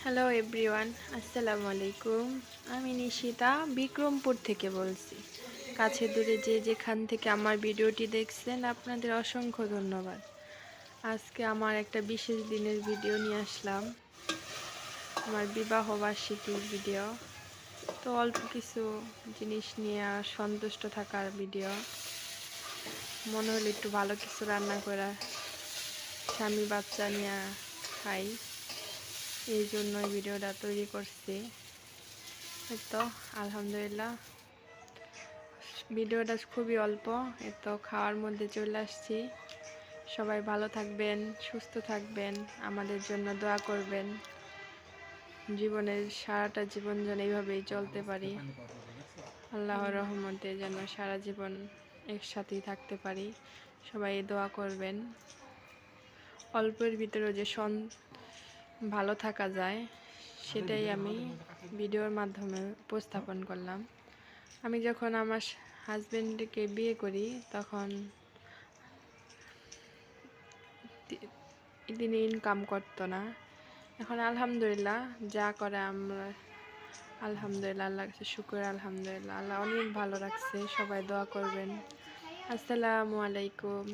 Hello everyone, আসসালামু আলাইকুম। আমি নিশিতা বিক্রমপুর থেকে বলছি। কাছে দূরে যে যেখান থেকে আমার ভিডিওটি দেখছেন আপনাদের অসংখ্য ধন্যবাদ। আজকে আমার একটা বিশেষ দিনের ভিডিও নিয়ে আসলাম, আমার বিবাহ বার্ষিকীর ভিডিও। তো অল্প কিছু জিনিস নিয়ে সন্তুষ্ট থাকার ভিডিও। মনে হলো একটু ভালো কিছু রান্না করা, স্বামী বাচ্চা নিয়ে খাই, এই জন্যই ভিডিওটা তৈরি করছি। তো আলহামদুলিল্লাহ ভিডিওটা খুবই অল্প, এতো খাওয়ার মধ্যে চলে আসছি। সবাই ভালো থাকবেন, সুস্থ থাকবেন, আমাদের জন্য দোয়া করবেন। জীবনের সারাটা জীবন যেন এইভাবেই চলতে পারি, আল্লাহর রহমতে যেন সারা জীবন একসাথেই থাকতে পারি, সবাই দোয়া করবেন। অল্পের ভিতরেও যে ভালো থাকা যায় সেটাই আমি ভিডিওর মাধ্যমে উপস্থাপন করলাম। আমি যখন আমার হাজবেন্ডকে বিয়ে করি তখন তিনি ইনকাম করতো না। এখন আলহামদুলিল্লাহ যা করে আমরা আলহামদুলিল্লাহ, আল্লাহর কাছে শুকর, আলহামদুলিল্লাহ আল্লাহ অনেক ভালো রাখছে। সবাই দোয়া করবেন। আসসালামু আলাইকুম।